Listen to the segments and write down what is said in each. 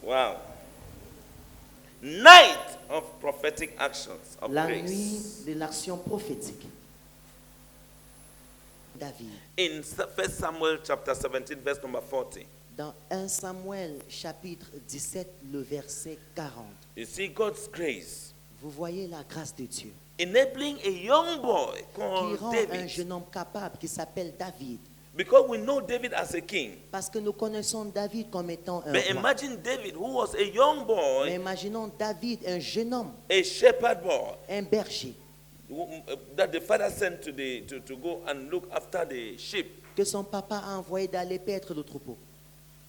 Wow. Night of prophetic actions of La grace. nuit de l'action prophétique. David. In 1 Samuel chapter 17, verse number 40. Dans 1 Samuel chapitre 17, le verset 40. You see God's grace Vous voyez la grâce de Dieu enabling a young boy qui called rend un David. jeune homme capable qui s'appelle David. Because we know David as a king. Parce que nous connaissons David comme étant un But roi. imagine David, who was a young Mais boy, imaginons David, un jeune homme, a shepherd boy, un berger, that the father sent to go and look after the sheep. que son papa a envoyé d'aller paître le troupeau.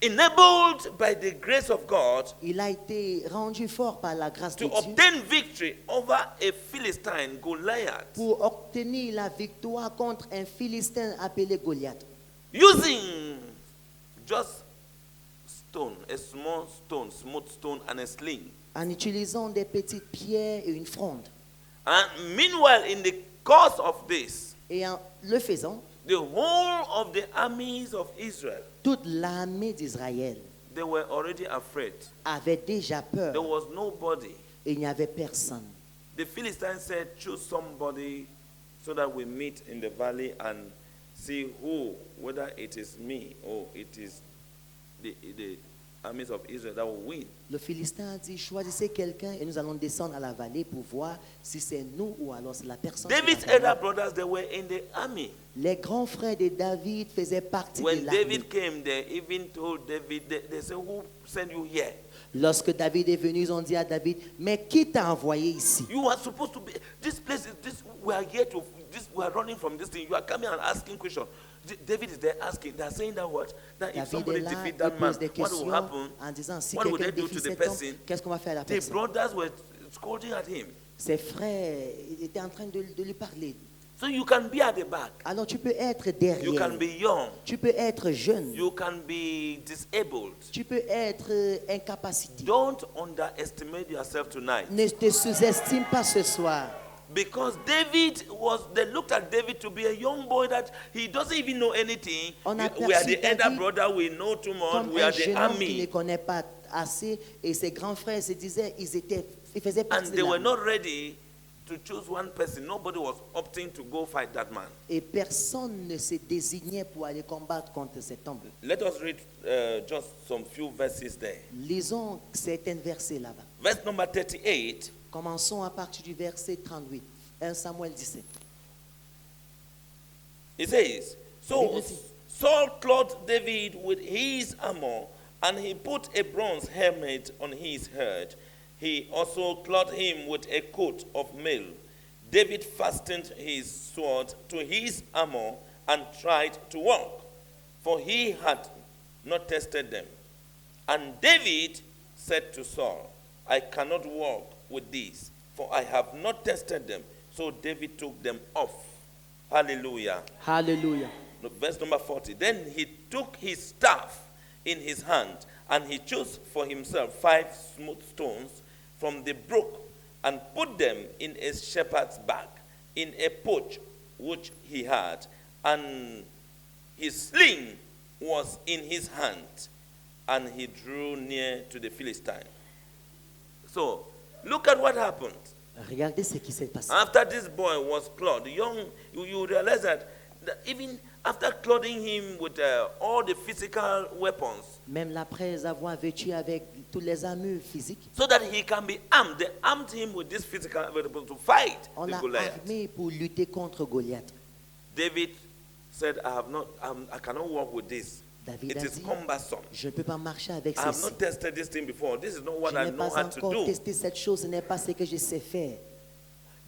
Enabled by the grace of God Il a été rendu fort par la grâce de to Dieu obtain victory over a Philistine, Goliath, pour obtenir la victoire contre un Philistin appelé Goliath. using just stone, a small stone, smooth stone, and a sling. En utilisant des petites pierres et une fronde. And meanwhile, in the course of this, Et en le faisant, the whole of the armies of Israel, toute l'armée d'Israël they were already afraid. avait déjà peur. There was nobody. Et il n'y avait personne. The Philistines said, choose somebody so that we meet in the valley and see who, whether it is me or it is the armies of Israel that will win. Le Philistin a dit, choisissez quelqu'un et nous allons descendre à la vallée pour voir si c'est nous ou alors c'est la personne. qui David's va gagner. elder brothers, they were in the army. Les grands frères de David faisaient partie de When l'armée. David came, they even told David, they said, who sent you here? Lorsque David est venu, ils ont dit à David, mais qui t'a envoyé ici? You are supposed to be, this place is this, we are here to, this, we are running from this thing. You are coming and asking questions. David is there asking, they are saying that what? That if David somebody est là, defeat il that man, pose des what will questions happen? en disant, si What will quelqu'un they do défie to the cet homme, person? qu'est-ce qu'on va faire à la The personne? brothers were scolding at him. Ses frères étaient en train de lui parler. So you can be at the back. Alors tu peux être You derrière, can be young. tu peux être jeune, You can be disabled. tu peux être incapacité. Don't underestimate yourself tonight. Ne te sous-estime pas ce soir. Because David was, they looked at David to be a young boy that he doesn't even know anything. On a We are perçu the elder David brother, we know too much, Comme we un are the jeune homme qui ne army. connaît pas assez, et ses grands frères se disaient, ils faisaient partie And de they were l'armée. not ready to choose one person. Nobody was opting to go fight that man. Et personne ne se désignait pour aller combattre contre cet homme. Let us read just some few verses there. Lisons certains versets là-bas. Verse number 38. Commençons à partir du verset 38. 1 Samuel 17. It says, so David. Saul clothed David with his armor, and he put a bronze helmet on his head. He also clothed him with a coat of mail. David fastened his sword to his armor and tried to walk, for he had not tested them. And David said to Saul, I cannot walk with these, for I have not tested them. So David took them off. Hallelujah. Hallelujah. Verse number 40. Then he took his staff in his hand, and he chose for himself 5 smooth stones from the brook, and put them in a shepherd's bag, in a pouch which he had, and his sling was in his hand, and he drew near to the Philistine. So, look at what happened. Regardez ce qui s'est passé. After this boy was clothed, you realize that even after clothing him with all the physical weapons, Même après avoir vêtu avec toutes les armures physiques, so that he can be armed, they armed him with this physical weapons to fight on the l'a Goliath. armé pour lutter contre Goliath. David said, I cannot walk with this. David It a is dit, cumbersome. je ne peux pas marcher avec I have ceci. not tested this thing before. This is not Je what I n'ai know pas how to encore do. testé cette chose, ce n'est pas ce que je sais faire.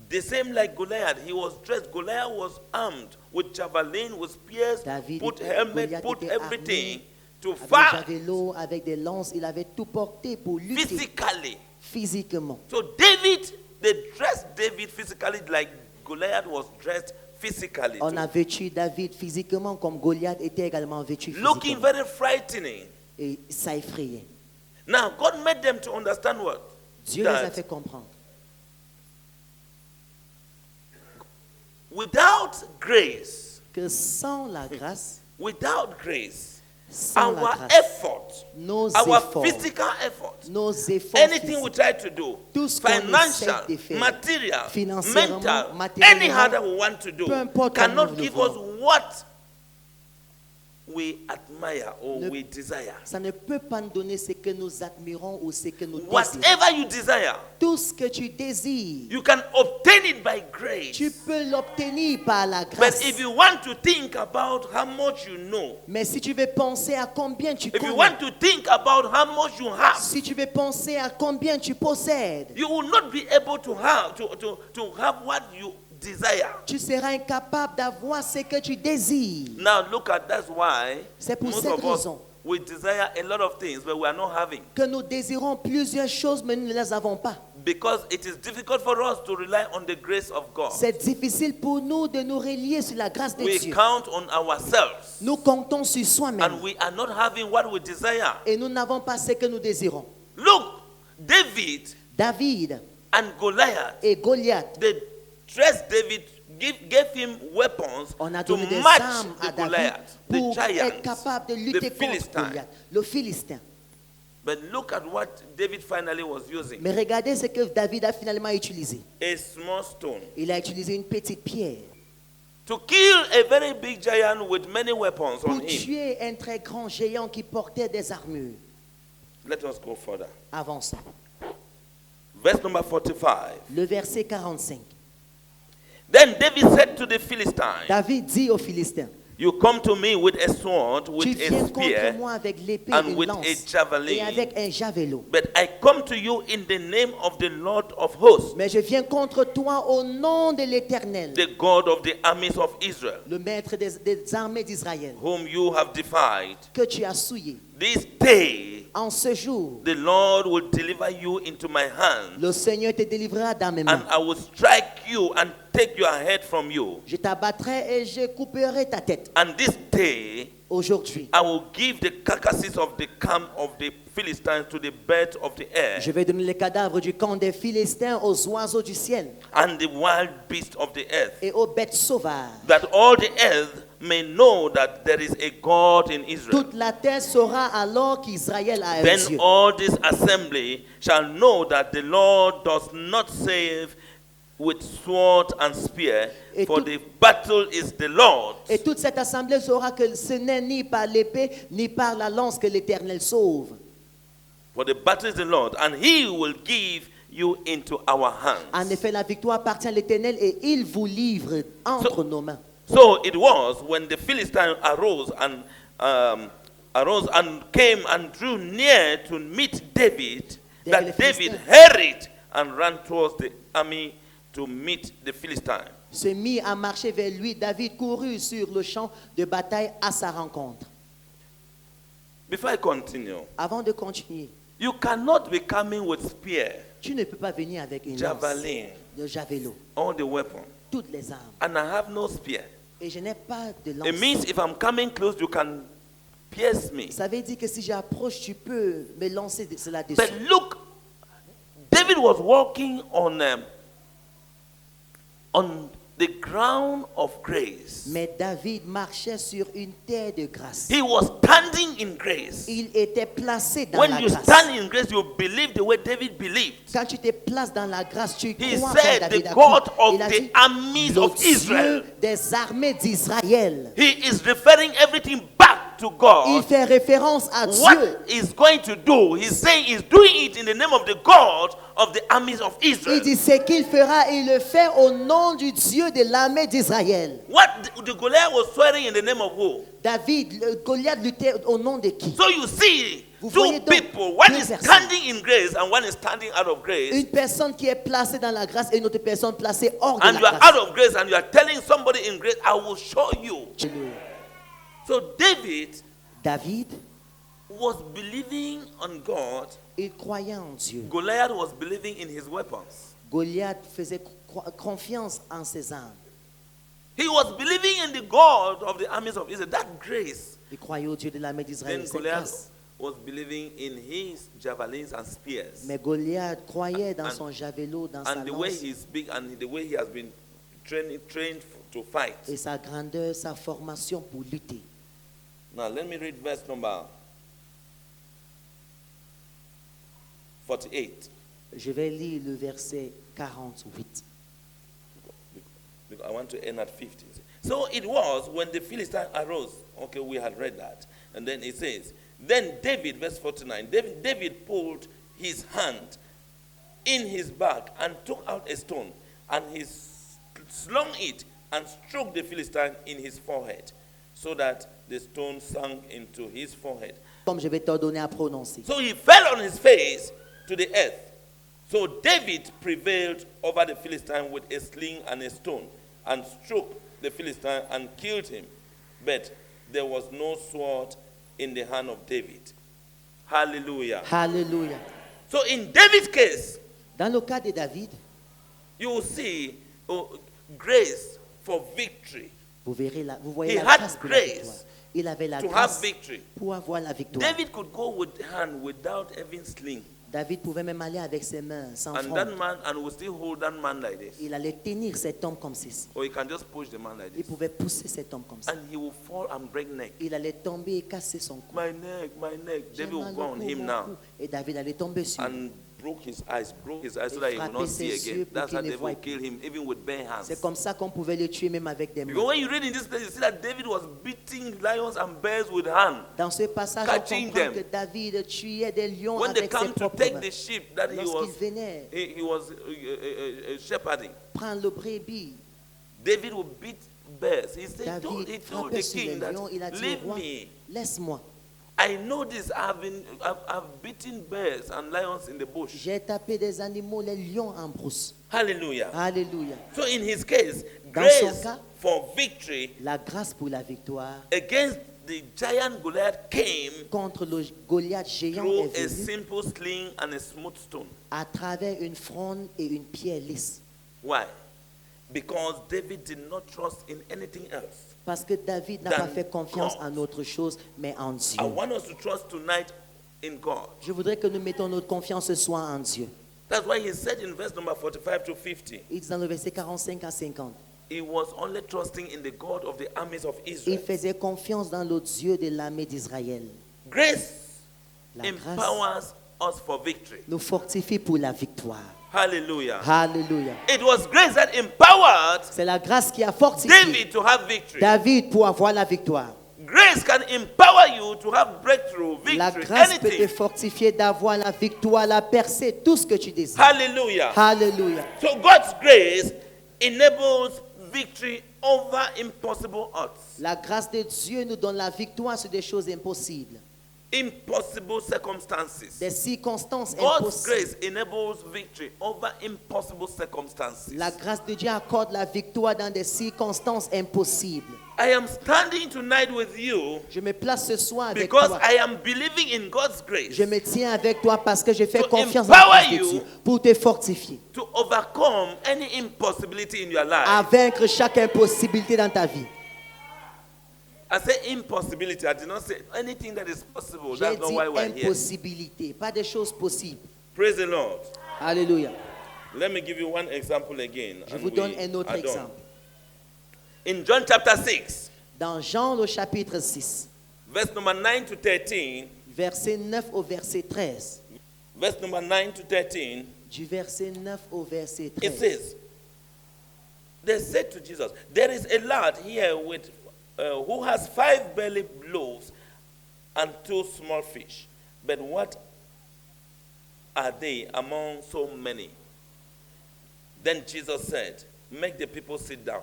The same like Goliath, he was dressed. Goliath was armed with javelin, with spears, David put était- helmet, Goliath put était everything armé to Avec des fight javelots, avec des lances, il avait tout porté pour lutter physically. physiquement. So David, they dressed David physically like Goliath was dressed physically. On too. a vêtu David physiquement comme Goliath était également vêtu Looking physiquement. very frightening. Et ça effrayait. Now God made them to understand what? Dieu les a That fait comprendre. without grace, Que sans la grâce, without grace, Sans la our grâce, effort, nos our efforts, physical effort, nos efforts anything we physiques, try to do, tout ce qu'on essaie financial, de faire, material, financièrement, mental, any matériellement, how that we want to do, peu importe cannot comment nous give le us what we admire or Ne- we desire. ça ne peut pas nous donner ce que nous admirons ou ce que nous désirons. Whatever you desire, Tout ce que tu désires, you can obtain it by grace. tu peux l'obtenir par la But grâce. if you want to think about how much you know, Mais si tu veux penser à combien tu if you connais, want to think about how much you have, si tu veux penser à combien tu possèdes, you will not be able to have what you desire. tu seras incapable d'avoir ce que tu désires. Now look at that's why C'est pour most cette of us raison we desire a lot of things, but we are not having. que nous désirons plusieurs choses, mais nous ne les avons pas. Because it is difficult for us to rely on the grace of God. C'est difficile pour nous de nous relier sur la grâce de We Dieu. count on ourselves, Nous comptons sur soi-même and we are not having what we desire. et nous n'avons pas ce que nous désirons. Look, David David and Goliath, et Goliath, they dressed David, gave him weapons on a to donné des match armes à the David Goliath, the pour être giant, capable de the lutter contre Philistine. Goliath, le Philistin. But look at what David finally was using. Mais regardez ce que David a finalement utilisé. A small stone. Il a utilisé une petite pierre To kill a very big giant with many weapons pour on him. tuer un très grand géant qui portait des armures. Let us go further. Avançons. Verse number 45. Le verset 45. Then David said to the Philistine, David dit aux Philistins, you come to me with a sword, tu with viens a contre spear, moi avec l'épée, and une with a lance et javelin. avec un javelot. But I come to you in the name of the Lord of hosts, Mais je viens contre toi au nom de l'Éternel, the God of the armies of Israel, le maître des armées d'Israël, whom you have defied. que tu as souillé. This day En ce jour, the Lord will deliver you into my hand, le Seigneur te délivrera dans mes and mains. I will strike you and take your head from you. Je t'abattrai et je couperai ta tête. And this day Aujourd'hui, I will give the carcasses of the camp of the Philistines to the birds of the air, je vais donner les cadavres du camp des Philistins aux oiseaux du ciel and the wild beasts of the earth, et aux bêtes sauvages. that all the earth may know that there is a God in Israel. Toute la terre saura alors qu'Israël a un Then Dieu. all this assembly shall know that the Lord does not save with sword and spear, Et for tout- the battle is the Lord. Et toute cette assemblée saura que ce n'est ni par l'épée ni par la lance que l'Éternel sauve. For the battle is the Lord, and he will give you into our hands. En effet, la victoire appartient à l'Éternel et il vous livre entre nos mains. So it was when the Philistines arose and came and drew near to meet David, that David hurried and ran towards the army to meet the Philistine. Se mit à marcher vers lui. David courut sur le champ de bataille à sa rencontre. Before I continue, Avant de continuer, you cannot be coming with spear, tu ne peux pas venir avec une lance, javelin, de javelot, all the weapons, toutes les armes. and I have no spear. Et je n'ai pas de It lance. means if I'm coming close, you can pierce me. Ça veut dire que si j'approche, tu peux me lancer cela dessus. But look, David was walking on the ground of grace. Mais David marchait sur une terre de grâce. He was standing in grace. Il était placé dans When la you grâce. stand in grace, you believe the way David believed. Quand tu te places dans la grâce, tu He crois said, comme David the a God cru. of Il a the dit, armies le of Israel. Dieu des armées d'Israël. He is referring everything back to Il God. fait référence à Dieu. What he's going to do, he's saying he's doing it in the name of the God of the armies of Il Israel. dit ce qu'il fera, il le fait au nom du Dieu de l'armée d'Israël. What the Goliath was swearing in the name of who? David, Goliath luttait au nom de qui? So you see, Vous two voyez donc people, one deux is personnes. standing in grace and one is standing out of grace. Une personne qui est placée dans la grâce et une autre personne placée hors de And la you are grâce. out of grace and you are telling somebody in grace, I will show you. So David David, was believing on God. il croyait en Dieu. Goliath was believing in his weapons. Goliath faisait confiance en ses armes. He was believing in the God of the armies of Israel. That grace. Il croyait au Dieu de l'armée d'Israël. Then cette Goliath grâce. was believing in his javelins and spears. Mais Goliath croyait dans And- son javelot, dans sa And the way lance he speaks and the way he has been trained to fight. et sa grandeur, sa formation pour lutter. Now let me read verse number 48. Je vais lire le verset 48. Because I want to end at 50. So it was when the Philistine arose. Okay, we had read that. And then it says, then David, verse 49, David pulled his hand in his bag and took out a stone, and he slung it and struck the Philistine in his forehead, so that the stone sank into his forehead. Comme je vais t'ordonner à prononcer. So he fell on his face to the earth. So David prevailed over the Philistine with a sling and a stone, and struck the Philistine and killed him. But there was no sword in the hand of David. Hallelujah. Hallelujah. So in David's case, Dans le cas de David, you will see grace for victory. vous voyez He la had grâce pour la grace victoire. Il avait la to have grâce victory. pour avoir la victoire. David could go with hand without having sling. David pouvait même aller avec ses mains sans And front. that man, and will still hold that man like this. Il allait tenir cet homme comme ceci. Or he can just push the man like Il this. pouvait pousser cet homme comme ça. And he will fall and break neck. Il allait tomber et casser son cou. My neck. J'ai David will mal go au on cou, him mon now. cou. Et David allait tomber sur lui. And broke his eyes so Et that he will not frapper see ses again. yeux pour That's qu'il how ne David voie will kill him, even with bare hands. C'est comme ça qu'on pouvait le tuer même avec des Because mains. when you read in this place, you see that David was beating lions and bears with hand. Dans ce passage, on Catching comprend them. que David tuait des lions When they avec ses come to propres take mains. the sheep that he Lorsqu'il venait was shepherding, prendre le brebis, David would beat bears. He told David the frappait sur les king that, lions. Il a dit au leave roi, me. laisse-moi. I know this. I've beaten bears and lions in the bush. J'ai tapé des animaux, les lions en brousse. Hallelujah. Alléluia. So in his case, Dans son grace cas, for victory la grâce pour la victoire against the giant Goliath came contre le Goliath géant through est a venu simple sling and a smooth stone. à travers une fronde et une pierre lisse. Why? Because David did not trust in anything else. Parce que David n'a Than pas fait confiance God. en autre chose, mais en Dieu. I want us to trust tonight in God. Je voudrais que nous mettons notre confiance ce soir en Dieu. That's why he said in verse number 45 to 50, Il dit dans le verset 45 à 50. he was only trusting in the God of the armies of Il Israel. faisait confiance dans le Dieu de l'armée d'Israël. Grace La grâce empowers us for victory. nous fortifie pour la victoire. Hallelujah. Alléluia. It was grace that empowered C'est la grâce qui a fortifié David to have victory. David pour avoir la victoire. Grace can empower you to have breakthrough, La victory, grâce peut te anything. fortifier d'avoir la victoire, la percée, tout ce que tu désires. Hallelujah. Alléluia. So God's grace enables victory over impossible odds, La grâce de Dieu nous donne la victoire sur des choses impossibles, impossible circumstances. des circonstances God's impossibles. grace enables victory over impossible circumstances. La grâce de Dieu accorde la victoire dans des circonstances impossibles. I am standing tonight with you Je me place ce soir avec because toi. I am believing in God's grace Je me tiens avec toi parce que je fais To confiance en la grâce de empower you Dieu pour te fortifier, to overcome any impossibility in your life. à vaincre chaque impossibilité dans ta vie. I say impossibility. I did not say anything that is possible. J'ai That's not dit why we're here. impossibilité, pas des choses possibles. Praise the Lord. Alléluia. Let me give you one example again. Je and vous donne we un autre are done. exemple. In John chapter 6, Dans Jean le chapitre 6, verse number 9 to 13, verset 9 au verset 13. verse number 9 to 13, Du verset 9 au verset it 13. says, they said to Jesus, there is a lad here with who has 5 barley loaves and 2 small fish. But what are they among so many? Then Jesus said, make the people sit down.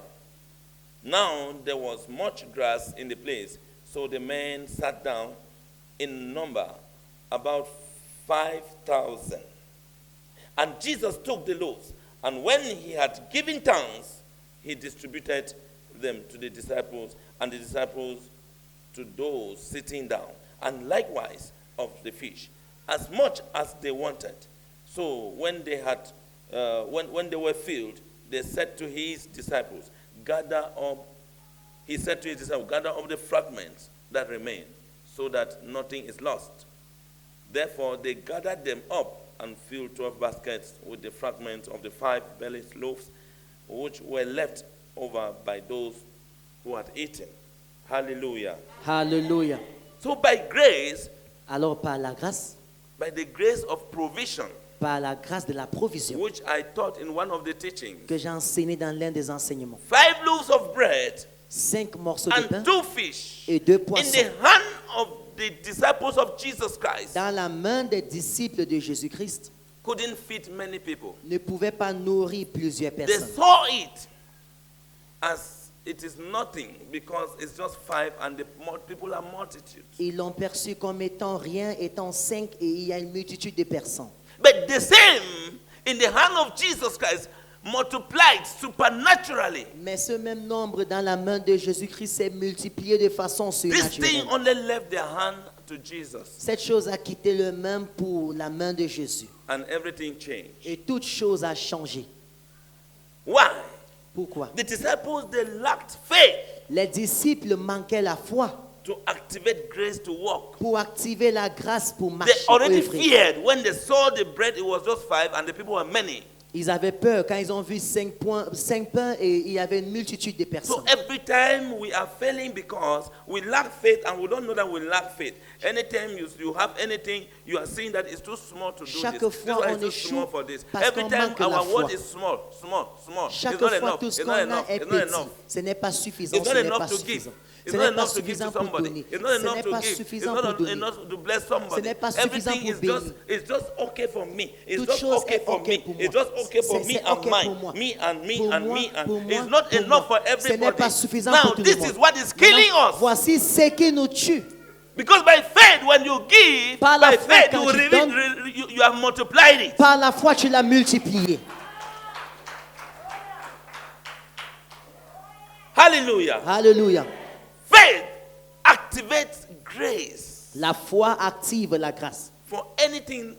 Now there was much grass in the place, so the men sat down in number about 5,000. And Jesus took the loaves, and when he had given thanks, he distributed them to the disciples, and the disciples to those sitting down, and likewise of the fish, as much as they wanted. So when they had, when they were filled, they said to his disciples, gather up the fragments that remain, so that nothing is lost. Therefore they gathered them up and filled 12 baskets with the fragments of the 5 barley loaves, which were left over by those who had eaten. Hallelujah. Alléluia. So by grace, Alors par la grâce, by the grace of provision, par la grâce de la provision which I taught in one of the teachings, que j'ai enseigné dans l'un des enseignements, 5 loaves of bread 5 morceaux de pain and 2 fish et 2 in poissons the hand of the disciples of Jesus Christ dans la main des disciples de Jésus-Christ couldn't feed many people. ne pouvaient pas nourrir plusieurs They personnes. saw it as it is nothing because it's just 5 and the people are multitude. Ils l'ont perçu comme étant rien, étant 5 et il y a une multitude de personnes. But the same in the hand of Jesus Christ multiplied supernaturally. Mais ce même nombre dans la main de Jésus-Christ s'est multiplié de façon This thing surnaturelle. only left their hand to Jesus Cette chose a quitté le même pour la main de Jésus. and everything changed. Et toute chose a changé. Why? Pourquoi? The disciples, they lacked faith Les disciples manquaient la foi to activate grace to work. pour activer la grâce pour They marcher. already œuvrer. feared when they saw the bread, it was just 5 and the people were many. Ils avaient peur quand ils ont vu 5 pains et il y avait une multitude de So personnes. every time we are failing because we lack faith and we don't know that we lack faith. Anytime you have anything, you are seeing that it's too small to do Chaque this. This fois, one on is too échoue small for this. parce Every qu'on time manque la our word foi. is small. Chaque It's not fois, enough. tout It's ce qu'on not a enough. est It's not petit. enough. Ce n'est pas suffisant. It's not Ce n'est enough pas to give. suffisant. It's Ce not n'est pas enough to give suffisant to pour somebody. donner. It's not Ce enough n'est to pas give. It's suffisant not pour donner. enough to bless somebody. n'est pas suffisant Everything pour it's just okay for me. It's Toute just chose okay est for ok me. pour It's moi. just okay for me C'est and ok pour mine. moi. Me and me Pour and moi, me pour and moi, it's not pour enough moi. for Ce n'est everybody. pas suffisant Now pour tout le this monde. is what is killing Maintenant, us. voici ce qui nous tue. Because by faith, when you give, Par la by foi, faith, quand you, tu donnes, you have multiplied it. Par la foi, tu l'as multiplié. Hallelujah. Alléluia. Faith activates grace La foi active la grâce for anything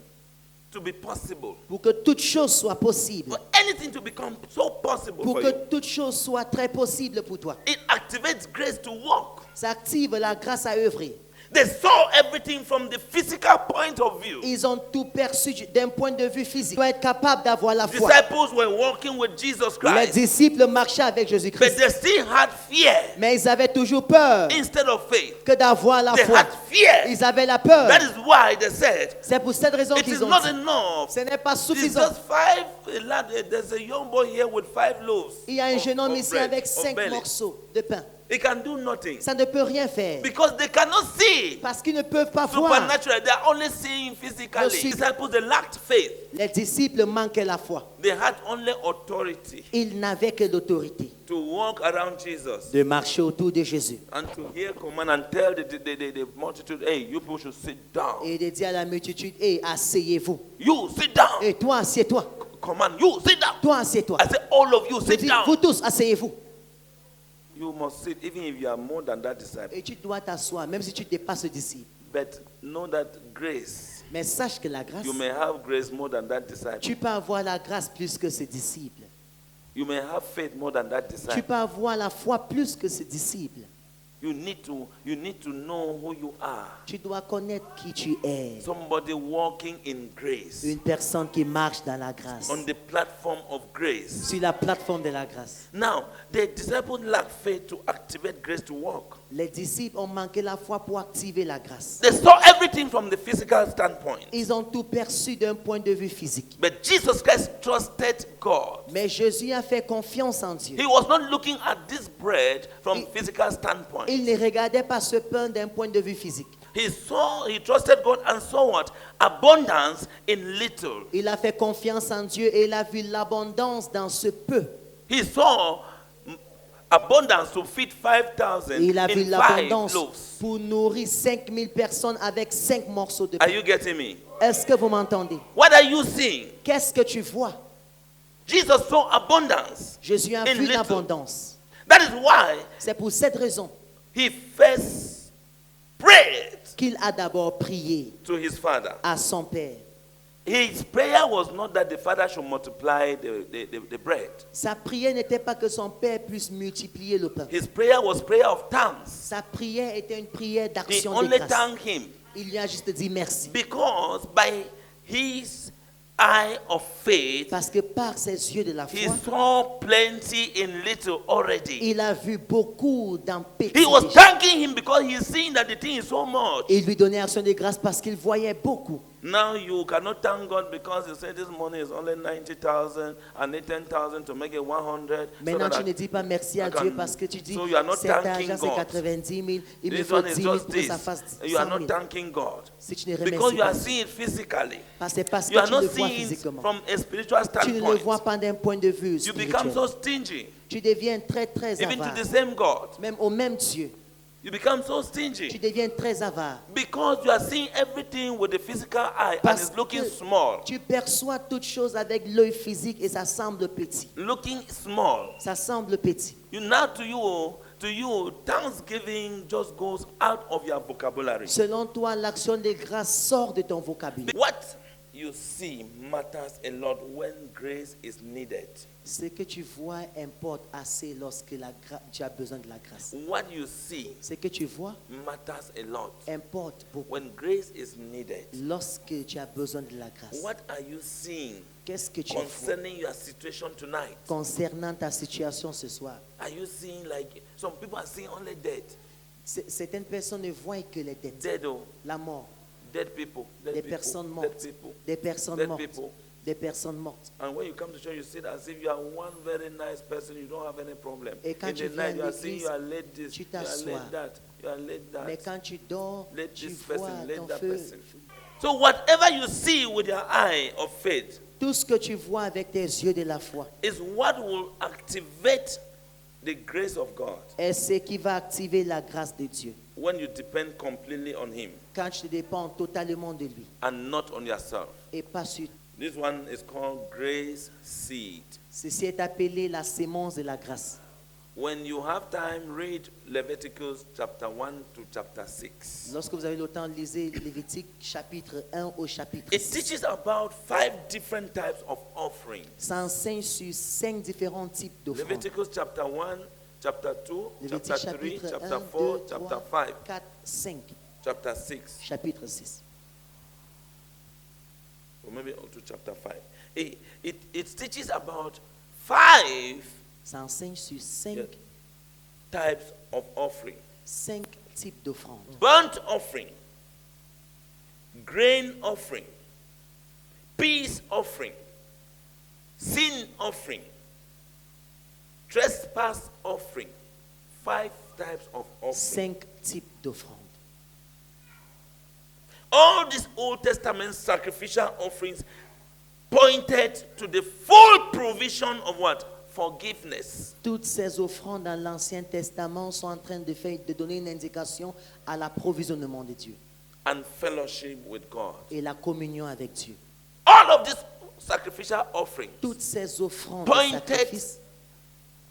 to be possible. pour que toute chose soit possible. For anything to become so possible Pour for que you. toute chose soit très possible pour toi. It activates grace to work. Ça active la grâce à œuvrer. They saw everything from the physical point of view. Ils ont tout perçu d'un point de vue physique. Ils doivent être capables d'avoir la foi. Disciples were walking with Jesus Les Christ, disciples marchaient avec but Jésus-Christ. they still had fear Mais ils avaient toujours peur instead of faith. que d'avoir la They foi. had fear. Ils avaient la peur. That is why they said, C'est pour cette raison it is qu'ils ont not dit, enough. ce n'est pas It's suffisant. just 5. There's a young boy here with 5 loaves. Il y a un of- jeune homme of ici bread, avec of 5 belly. morceaux de pain. He can do nothing Ça ne peut rien faire. because they cannot see Parce qu'ils ne peuvent pas voir. supernaturally. They are only seeing physically. Le sup- Disciples, they lacked faith. Les disciples manquaient la foi. They had only authority Ils n'avaient que l'autorité to walk around Jesus de marcher autour de Jésus and to hear command and tell the multitude, hey, you people should sit down. et de dire à la multitude, hé, asseyez-vous. You sit down. Et toi, assieds-toi. Command, you sit down. Toi, assieds-toi. I say, all of you Je sit dis, down. vous tous, asseyez-vous. You must sit, even if you are more than that disciple. Et tu dois t'asseoir, même si tu dépasses ce disciple. But know that grace, Mais sache que la grâce, you may have grace more than that disciple. tu peux avoir la grâce plus que ce disciple. You may have faith more than that Tu disciple. peux avoir la foi plus que ce disciple. You need to know who you are. Tu dois connaître qui tu es. Somebody walking in grace, Une personne qui marche dans la grâce. on the platform of grace. Sur la plateforme de la grâce. Now, the disciples lack faith to activate grace to work. Les disciples ont manqué la foi pour activer la grâce. They saw everything from the physical standpoint. Ils ont tout perçu d'un point de vue physique. But Jesus Christ trusted God. Mais Jésus a fait confiance en Dieu. He was not looking at this bread from physical standpoint. Il ne regardait pas ce pain d'un point de vue physique. He trusted God and saw what? Abundance in little. Il a fait confiance en Dieu et il a vu l'abondance dans ce peu. He saw abundance to feed 5,000 Il a vu in 5 l'abondance loaves. pour nourrir 5000 personnes avec 5 morceaux de Are pain. you getting me? Est-ce que vous m'entendez? What are you seeing? Qu'est-ce que tu vois? Jesus saw abundance. Jésus a In vu little. l'abondance. That is why C'est pour cette raison he first prayed qu'il a d'abord prié to his father. à son Père. His prayer was not that the father should multiply the bread. Sa prière n'était pas que son Père puisse multiplier le pain. His prayer was prayer of thanks. Sa prière était une prière He d'action de only grâce. thanked him Il lui a juste dit merci. because by his eye of faith, Parce que par ses yeux de la he foi, saw plenty in little already. il a vu beaucoup dans petit. He was déjà. thanking him because he's seeing that the thing is so much. Il lui donnait action de grâce parce qu'il voyait beaucoup. Now you cannot thank God because you say this money is only 90,000. I need 10,000 to make it 100. Maintenant, so tu ne dis pas merci à I can- Dieu parce que tu dis so you are not cet thanking argent c'est God. 90 000, il me This faut one 10 is 000 just pour que this. ça fasse You are 100 not 000. thanking God Si tu ne because remercies you are pas, seeing it physically. c'est parce You que are tu not le vois seeing it physiquement. from a spiritual Tu ne le vois standpoint. pas d'un point de vue You become spirituel. so stingy, Tu deviens très even to avare. the same God. Même au même Dieu, You become so tu stingy deviens très avare. because you are seeing everything with the physical eye and Parce it's looking que small. tu perçois toutes choses avec l'œil physique et ça semble petit. Looking small. Ça semble petit. You now to you, thanksgiving just goes out of your vocabulary. Selon toi, l'action de grâce sort de ton vocabulaire. What you see matters a lot when grace is needed. Ce que tu vois importe assez lorsque tu as besoin de la grâce. What you see Ce que tu vois matters a lot importe beaucoup when grace is needed. lorsque tu as besoin de la grâce. What are you seeing Qu'est-ce que tu vois concerning your situation tonight? concernant ta situation ce soir? Are you seeing like some people are seeing only dead? Certaines personnes ne voient que les dettes, Dead, oh, la mort, dead people, dead des people, personnes dead mortes, people, des personnes dead mortes, people. des personnes mortes. And when you come to church, you sit as if you are one very nice person. You don't have any problem. Et quand In tu the viens à night, you are seeing l'église, you are late this, tu you are t'assois. late that, you are late that. Mais quand tu dors, Let tu this vois person, let ton that feu. person. So whatever you see with your eye of faith Tout ce que tu vois avec tes yeux de la foi is what will activate the grace of God est ce qui va activer la grâce de Dieu. when you depend completely on Him Quand tu dépends totalement de lui and not on yourself. et pas sur. This one is called grace seed. Ceci est appelé la sémence de la grâce. When you have time, read Leviticus chapter 1 to chapter 6. Lorsque vous avez le temps, lisez Lévitique chapitre 1 au chapitre It 6. teaches about 5 different types of offerings. Ça enseigne sur 5 différents types d'offrandes. Leviticus chapter 1, chapter 2, Lévitique chapter 3, chapitre 1, chapter 2, 4, chapter 3, 5, 4, 5, chapter 6, chapitre 6. or maybe up to chapter 5. It teaches about 5 Ça enseigne sur 5 Yeah. types of offering. types d'offrandes. Burnt offering, grain offering, peace offering, sin offering, trespass offering. 5 types of offering. 5 types d'offrandes. All these Old Testament sacrificial offerings pointed to the full provision of what? Forgiveness. Toutes ces offrandes dans l'Ancien Testament sont en train de donner une indication à l'approvisionnement de Dieu And fellowship with God. et la communion avec Dieu. All of these sacrificial offerings Toutes ces offrandes de Pointed sacrifice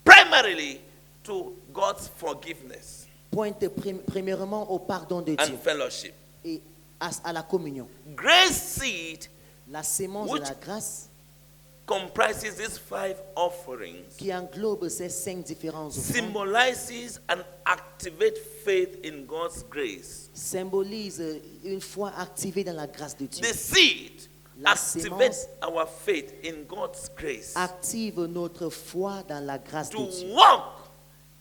primarily to God's forgiveness pointent premièrement au pardon de and Dieu fellowship. et à la communion. Grace seed La sémence de Which- la grâce comprises these 5 offerings, qui englobe ces 5 différentes offrandes symbolizes and activate faith in God's grace. symbolise une foi activée dans la grâce de Dieu. The seed La activates sémence our faith in God's grace active notre foi dans la grâce de to Dieu walk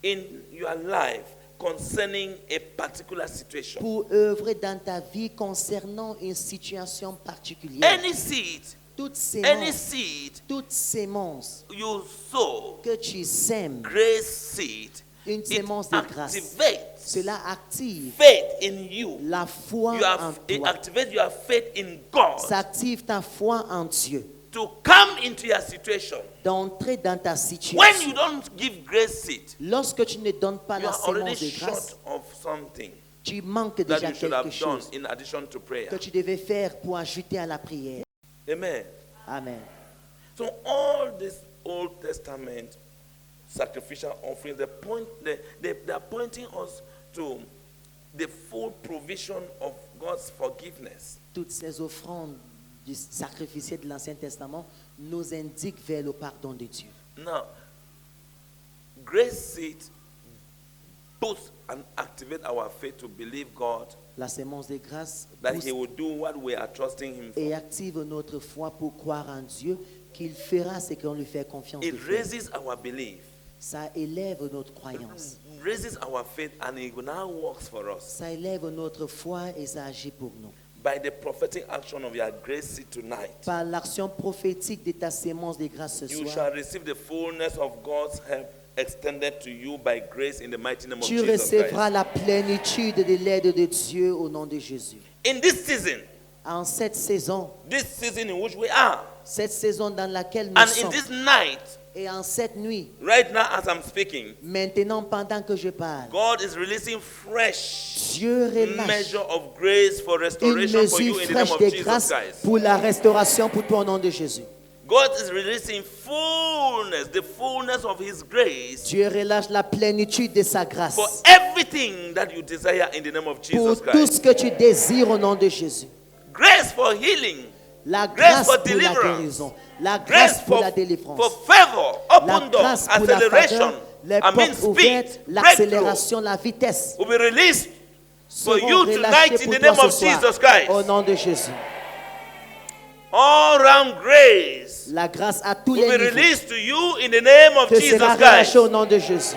in your life concerning a particular situation. pour œuvrer dans ta vie concernant une situation particulière. Any seed, Toute any sémence, seed toute sémence you sow, que tu sèmes, grace seed, une it sémence de grâce, activates cela active faith in you. la foi en It toi. activates your faith in God Ça active ta foi en Dieu to come into your situation. d'entrer dans ta When situation. you don't give grace seed, Lorsque tu ne donnes pas you la are already sémence de grâce, short of something tu manques that déjà you should quelque have done chose in addition to prayer. que tu devais faire pour ajouter à la prière. Amen. Amen. So all this Old Testament sacrificial offerings, they are pointing us to the full provision of God's forgiveness. Toutes ces offrandes du sacrificiel de l'Ancien Testament nous indiquent vers le pardon de Dieu. Now, grace seed boosts and activate our faith to believe God La sémence de grâce that pousse He will do what we are trusting Him for. et active notre foi pour croire en Dieu qu'il fera ce qu'on lui fait confiance de It faire. raises our belief, Ça élève notre croyance. raises our faith, and it now works for us. Ça élève notre foi et ça agit pour nous. By the prophetic action of your grace seed tonight, Par l'action prophétique de ta sémence de grâce ce you soir, shall receive the fullness of God's help extended to you by grace in the mighty name of tu Jesus recevras Christ. la plénitude de l'aide de Dieu au nom de Jésus. In this season En cette saison in which we are, cette saison dans laquelle nous and in sommes, this night, et en cette nuit, right now as I'm speaking, maintenant pendant que je parle, God is releasing fresh Dieu relâche measure of grace for une restoration for you mesure in the name fraîche of de Jesus grâce Christ. pour la restauration pour toi au nom de Jésus. God is releasing fullness, the fullness of His grace Dieu relâche la plénitude de sa grâce for everything that you desire in the name of pour Jesus tout Christ. ce que tu désires au nom de Jésus. Grace for healing, La Grace grâce for pour la deliverance. guérison, la grace grâce pour for, la délivrance, for favor, la open doors, grâce pour la acceleration, faveur, les I mean portes ouvertes, speed, breakthrough l'accélération, la vitesse will be released for seront you relâchées tonight in pour the toi name of ce soir, Jesus Christ. au nom de Jésus. All round grace La grâce à tous will les be niveaux released to you in the name of te Jesus sera Christ. relâchée au nom de Jésus.